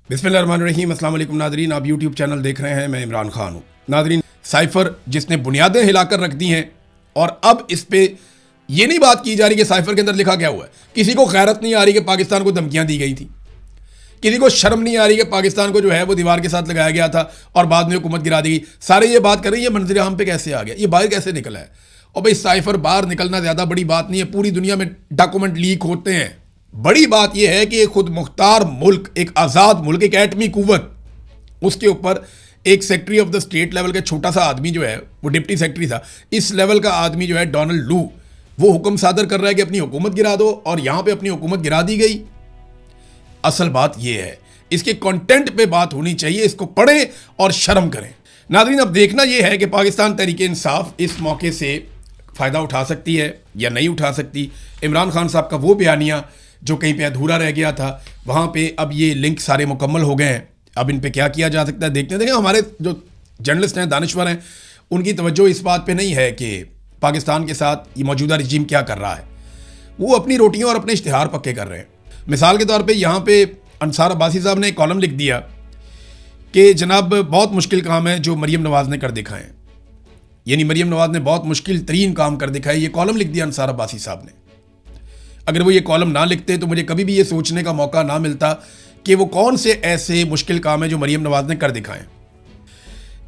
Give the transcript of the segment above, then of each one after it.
बिस्मिल्लाहिर्रहमानिर्रहीम। अस्सलाम वालेकुम नादरीन, आप यूट्यूब चैनल देख रहे हैं, मैं इमरान खान हूँ। नादरीन, साइफर जिसने बुनियादें हिलाकर रख दी हैं और अब इस पे ये नहीं बात की जा रही कि साइफर के अंदर लिखा क्या हुआ है। किसी को गैरत नहीं आ रही कि पाकिस्तान को धमकियां दी गई थी, किसी को शर्म नहीं आ रही कि पाकिस्तान को जो है वो दीवार के साथ लगाया गया था और बाद में हुकूमत गिरा दी गई। सारे ये बात कर रहे हैं ये मंजर आम पे कैसे आ गया, ये बाहर कैसे निकला है। और भाई साइफर बाहर निकलना ज़्यादा बड़ी बात नहीं है, पूरी दुनिया में डॉक्यूमेंट लीक होते हैं। बड़ी बात यह है कि एक खुद मुख्तार मुल्क, एक आज़ाद मुल्क, एक एटमी कुव्वत, उसके ऊपर एक secretary of the state level का छोटा सा आदमी जो है वो डिप्टी सेक्रेटरी था, इस लेवल का आदमी जो है डोनाल्ड लू, वो हुक्म सादर कर रहा है कि अपनी हुकूमत गिरा दो, और यहां पे अपनी हुकूमत गिरा दी गई। असल बात यह है, इसके कंटेंट पे बात होनी चाहिए, इसको पढ़ें और शर्म करें। नाज़रीन, अब देखना यह है कि पाकिस्तान तहरीक इंसाफ इस मौके से फ़ायदा उठा सकती है या नहीं उठा सकती। इमरान खान साहब का वो बयानिया जो कहीं पे अधूरा रह गया था, वहाँ पे अब ये लिंक सारे मुकम्मल हो गए हैं। अब इन पे क्या किया जा सकता है देखते हैं। देखें, हमारे जो जर्नलिस्ट हैं, दानिश्वर हैं, उनकी तवज्जो इस बात पे नहीं है कि पाकिस्तान के साथ ये मौजूदा रजीम क्या कर रहा है। वो अपनी रोटियां और अपने इश्तिहार पक्के कर रहे हैं। मिसाल के तौर पे यहाँ पे अंसार अब्बासी साहब ने एक कॉलम लिख दिया कि जनाब बहुत मुश्किल काम है जो मरीम नवाज़ ने कर दिखाए, यानी मरीम नवाज़ ने बहुत मुश्किल तरीन काम कर दिखाए। ये कॉलम लिख दिया अंसार अब्बासी साहब ने। अगर वो ये कॉलम ना लिखते तो मुझे कभी भी ये सोचने का मौका ना मिलता कि वो कौन से ऐसे मुश्किल काम है जो मरीम नवाज़ ने कर दिखाए।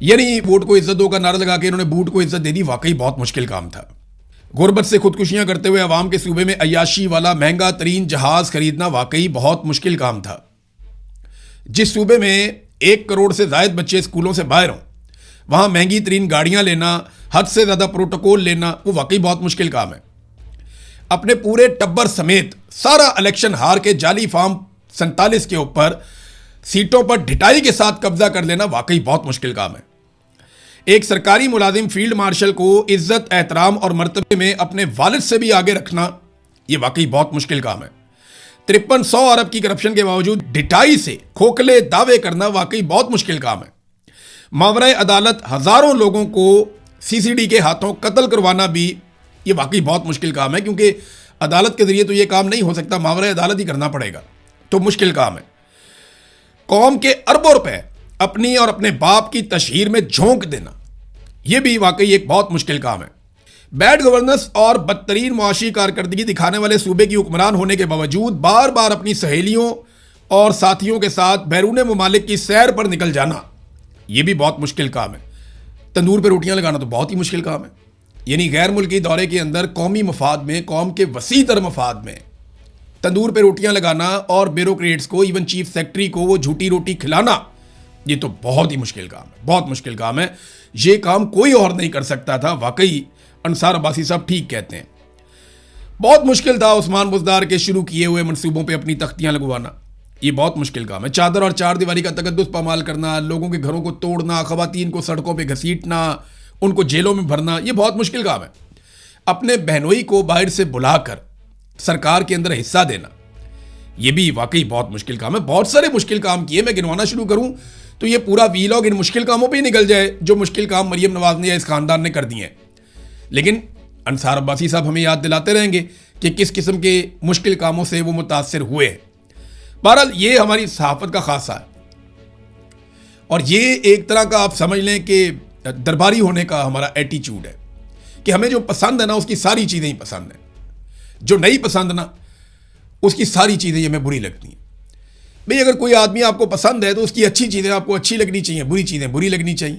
यानी वोट को इज्जत दो का नारा लगा के इन्होंने बूट को इज्जत दे दी, वाकई बहुत मुश्किल काम था। गुर्बत से खुदकुशियां करते हुए अवाम के सूबे में अय्याशी वाला महंगा तरीन जहाज खरीदना वाकई बहुत मुश्किल काम था। जिस सूबे में 1 करोड़ से ज्यादा बच्चे स्कूलों से बाहर हों, वहां महंगी तरीन गाड़ियां लेना, हद से ज्यादा प्रोटोकॉल लेना, वो वाकई बहुत मुश्किल काम है। अपने पूरे टब्बर समेत सारा इलेक्शन हार के जाली फॉर्म 47 के ऊपर सीटों पर ढिठाई के साथ कब्जा कर लेना वाकई बहुत मुश्किल काम है। एक सरकारी मुलाजिम फील्ड मार्शल को इज्जत, एहतराम और मर्तबे में अपने वालिद से भी आगे रखना, यह वाकई बहुत मुश्किल काम है। 5300 अरब की करप्शन के बावजूद ढिठाई से खोखले दावे करना वाकई बहुत मुश्किल काम है। मावराए अदालत हजारों लोगों को सीसीडी के हाथों कत्ल करवाना भी ये वाकई बहुत मुश्किल काम है, क्योंकि अदालत के जरिए तो ये काम नहीं हो सकता, मावरे अदालत ही करना पड़ेगा, तो मुश्किल काम है। कौम के अरबों रुपए अपनी और अपने बाप की तशहीर में झोंक देना, यह भी वाकई एक बहुत मुश्किल काम है। बैड गवर्नेंस और बदतरीन मुआशी कारकर्दगी दिखाने वाले सूबे की हुक्मरान होने के बावजूद बार बार अपनी सहेलियों और साथियों के साथ बैरून ममालिक की सैर पर निकल जाना, यह भी बहुत मुश्किल काम है। तंदूर पर रोटियां लगाना तो बहुत ही मुश्किल काम है। यानी गैर मुल्की दौरे के अंदर कौमी मफाद में, कौम के वसी तर मफाद में तंदूर पे रोटियां लगाना और ब्यूरोक्रेट्स को, इवन चीफ सेक्रेटरी को वो झूठी रोटी खिलाना, ये तो बहुत ही मुश्किल काम है, बहुत मुश्किल काम है। ये काम कोई और नहीं कर सकता था। वाकई अंसार अब्बासी साहब ठीक कहते हैं, बहुत मुश्किल था उस्मान बुज़दार के शुरू किए हुए मंसूबों पर अपनी तख्तियां लगवाना, ये बहुत मुश्किल काम है। चादर और चार दीवारी का तकद्दुस पामाल करना, लोगों के घरों को तोड़ना, खवातीन को सड़कों पर घसीटना, उनको जेलों में भरना, यह बहुत मुश्किल काम है। अपने बहनोई को बाहर से बुलाकर सरकार के अंदर हिस्सा देना, यह भी वाकई बहुत मुश्किल काम है। बहुत सारे मुश्किल काम किए, मैं गिनवाना शुरू करूं तो यह पूरा वीलॉग इन मुश्किल कामों पे ही निकल जाए जो मुश्किल काम मरीम नवाज ने या इस खानदान ने कर दिए हैं। लेकिन अंसार अब्बासी साहब हमें याद दिलाते रहेंगे कि किस किस्म के मुश्किल कामों से वो मुतासर हुए हैं। बहरहाल ये हमारी सहाफत का खासा है, और ये एक तरह का आप समझ लें कि दरबारी होने का हमारा एटीट्यूड है कि हमें जो पसंद है ना उसकी सारी चीज़ें ही पसंद हैं, जो नहीं पसंद ना उसकी सारी चीज़ें हमें बुरी लगती हैं। भाई अगर कोई आदमी आपको पसंद है तो उसकी अच्छी चीज़ें आपको अच्छी लगनी चाहिए, बुरी चीज़ें बुरी लगनी चाहिए।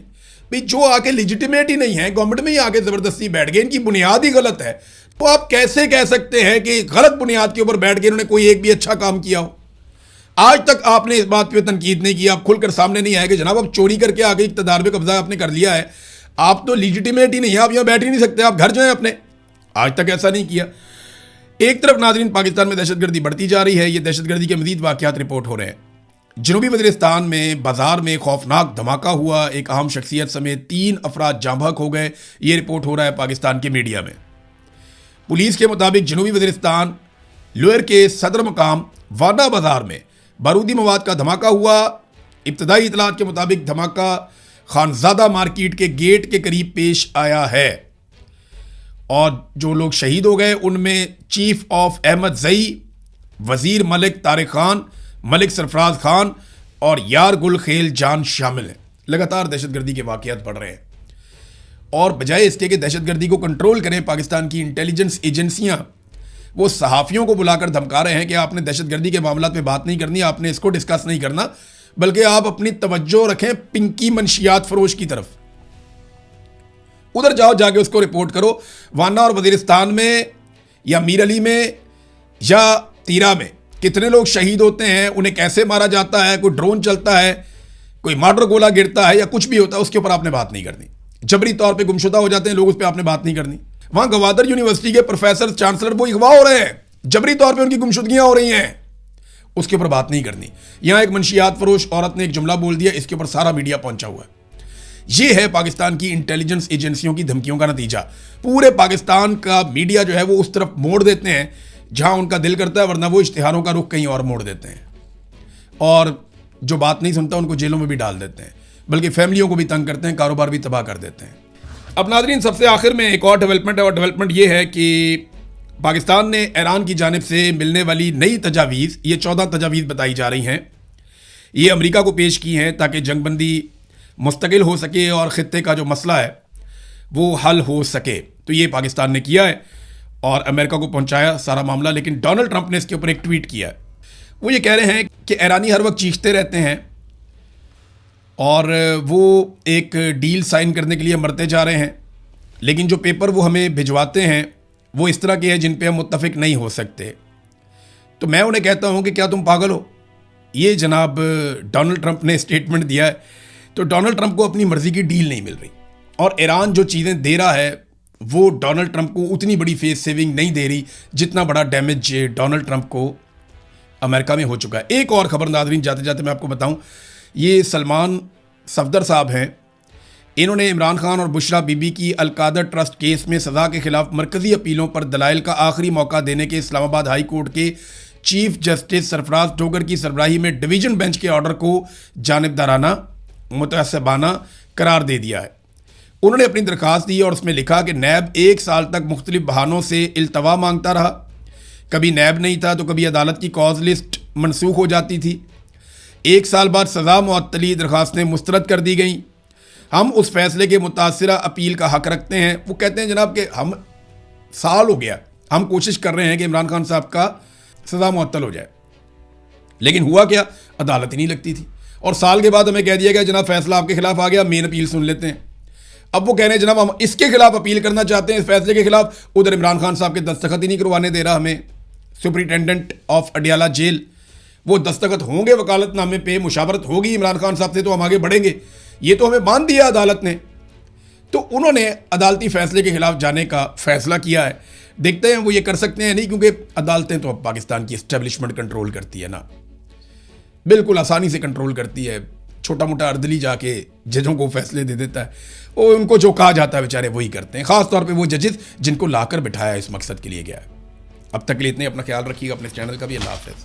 भाई जो आके लिजिटिमेट ही नहीं है, गवर्नमेंट में ही आके ज़बरदस्ती बैठ गए, इनकी बुनियाद ही गलत है, तो आप कैसे कह सकते हैं कि गलत बुनियाद के ऊपर बैठ के इन्होंने कोई एक भी अच्छा काम किया हो। आज तक आपने इस बात पे तनकीद नहीं की, आप खुलकर सामने नहीं आए कि जनाब आप चोरी करके आगे इक़्तिदार पे कब्जा आपने कर लिया है, आप तो लीजिटिमेट ही नहीं है, आप यहाँ बैठ ही नहीं सकते, आप घर जाएं अपने। आज तक ऐसा नहीं किया। एक तरफ नाज़रीन पाकिस्तान में दहशतगर्दी बढ़ती जा रही है, ये दहशतगर्दी के मज़ीद वाक़यात रिपोर्ट हो रहे हैं। जनूबी वज़ीरिस्तान में बाजार में खौफनाक धमाका हुआ, एक अहम शख्सियत समेत 3 अफराद जाँ बहक हो गए, ये रिपोर्ट हो रहा है पाकिस्तान के मीडिया में। पुलिस के मुताबिक जनूबी वज़ीरिस्तान लोअर के सदर मकाम वादा बाजार में बारूदी मवाद का धमाका हुआ। इब्तदाई इतलात के मुताबिक धमाका खानजादा मार्केट के गेट के करीब पेश आया है, और जो लोग शहीद हो गए उनमें चीफ ऑफ अहमद जई, वजीर मलिक तारिक खान, मलिक सरफराज खान और यार गुल खेल जान शामिल हैं। लगातार दहशतगर्दी के वाक़यात बढ़ रहे हैं और बजाय इसके कि दहशतगर्दी को कंट्रोल करें, पाकिस्तान की इंटेलिजेंस एजेंसियां वो सहाफ़ियों को बुलाकर धमका रहे हैं कि आपने दहशतगर्दी के मामलों पे बात नहीं करनी, आपने इसको डिस्कस नहीं करना, बल्कि आप अपनी तवज्जो रखें पिंकी मंशियात फरोश की तरफ। उधर जाओ, जाके उसको रिपोर्ट करो। वाना और वजीरिस्तान में या मीर अली में या तीरा में कितने लोग शहीद होते हैं, उन्हें कैसे मारा जाता है, कोई ड्रोन चलता है, कोई मर्डर गोला गिरता है या कुछ भी होता है, उसके ऊपर आपने बात नहीं करनी। जबरी तौर पे गुमशुदा हो जाते हैं लोग, उस पर आपने बात नहीं करनी। वहां गवादर यूनिवर्सिटी के प्रोफेसर चांसलर वो अगवा हो रहे हैं, जबरी तौर पे उनकी गुमशुदगियां हो रही हैं, उसके ऊपर बात नहीं करनी। यहां एक मंशियात फरोश औरत ने एक जुमला बोल दिया, इसके ऊपर सारा मीडिया पहुंचा हुआ है। यह है पाकिस्तान की इंटेलिजेंस एजेंसियों की धमकियों का नतीजा। पूरे पाकिस्तान का मीडिया जो है वो उस तरफ मोड़ देते हैं जहां उनका दिल करता है, वरना वो इश्तिहारों का रुख कहीं और मोड़ देते हैं और जो बात नहीं सुनता उनको जेलों में भी डाल देते हैं, बल्कि फैमिलियों को भी तंग करते हैं, कारोबार भी तबाह कर देते हैं। अब नाज़रीन, सबसे आखिर में एक और डेवलपमेंट है और डेवलपमेंट ये है कि पाकिस्तान ने ईरान की जानिब से मिलने वाली नई तजावीज़, ये 14 तजावीज़ बताई जा रही हैं, ये अमेरिका को पेश की हैं ताकि जंगबंदी मुस्तकिल हो सके और ख़ित्ते का जो मसला है वो हल हो सके। तो ये पाकिस्तान ने किया है और अमेरिका को पहुंचाया सारा मामला। लेकिन डोनाल्ड ट्रंप ने इसके ऊपर एक ट्वीट किया है। वो ये कह रहे हैं कि ईरानी हर वक्त चीखते रहते हैं और वो एक डील साइन करने के लिए मरते जा रहे हैं, लेकिन जो पेपर वो हमें भिजवाते हैं वो इस तरह के हैं जिन पे हम मुत्तफिक नहीं हो सकते। तो मैं उन्हें कहता हूं कि क्या तुम पागल हो? ये जनाब डोनाल्ड ट्रंप ने स्टेटमेंट दिया है। तो डोनाल्ड ट्रंप को अपनी मर्जी की डील नहीं मिल रही और ईरान जो चीज़ें दे रहा है वो डोनाल्ड ट्रंप को उतनी बड़ी फेस सेविंग नहीं दे रही जितना बड़ा डैमेज डोनाल्ड ट्रंप को अमेरिका में हो चुका है। एक और खबर नाज़रीन जाते जाते मैं आपको बताऊं, ये सलमान सफदर साहब हैं, इन्होंने इमरान खान और बुशरा बीबी की अलकादर ट्रस्ट केस में सज़ा के खिलाफ मरकज़ी अपीलों पर दलाइल का आखिरी मौका देने के इस्लामाबाद हाई कोर्ट के चीफ जस्टिस सरफराज डोगर की सरबराही में डिवीज़न बेंच के ऑर्डर को जानिबदाराना मुतअस्सिबाना करार दे दिया है। उन्होंने अपनी दरख्वास्त दी और उसमें लिखा कि नैब 1 साल तक मुख्तलिफ बहानों से इल्तवा मांगता रहा। कभी नैब नहीं था तो कभी अदालत की कॉज लिस्ट मनसूख हो जाती थी। 1 साल बाद सज़ा मुअत्तली दरख्वास्तें मुस्तरद कर दी गई। हम उस फैसले के मुतासिरा अपील का हक रखते हैं। वो कहते हैं जनाब कि हम साल हो गया, हम कोशिश कर रहे हैं कि इमरान खान साहब का सज़ा मुअत्तल हो जाए, लेकिन हुआ क्या, अदालत ही नहीं लगती थी। और साल के बाद हमें कह दिया गया जनाब फैसला आपके खिलाफ आ गया, मेन अपील सुन लेते हैं। अब वो कह रहे हैं जनाब हम इसके खिलाफ अपील करना चाहते हैं, इस फैसले के खिलाफ। उधर इमरान खान साहब के दस्तखत ही नहीं करवाने दे रहा हमें सुपरिटेंडेंट ऑफ अडियाला जेल। वो दस्तखत होंगे वकालतनामे पे, मुशावरत होगी इमरान खान साहब से तो हम आगे बढ़ेंगे, ये तो हमें बांध दिया अदालत ने। तो उन्होंने अदालती फैसले के खिलाफ जाने का फैसला किया है। देखते हैं वो ये कर सकते हैं नहीं, क्योंकि अदालतें तो अब पाकिस्तान की एस्टेब्लिशमेंट कंट्रोल करती है ना, बिल्कुल आसानी से कंट्रोल करती है। छोटा मोटा अर्दली जाके जजों को फैसले दे देता है, वो उनको जो कहा जाता है बेचारे वही करते हैं, खास तौर पे वो जजेस जिनको लाकर बिठाया इस मकसद के लिए गया है। अब तक के लिए इतने, अपना ख्याल रखिएगा, अपने चैनल का भी। अल्लाह हाफ़िज़।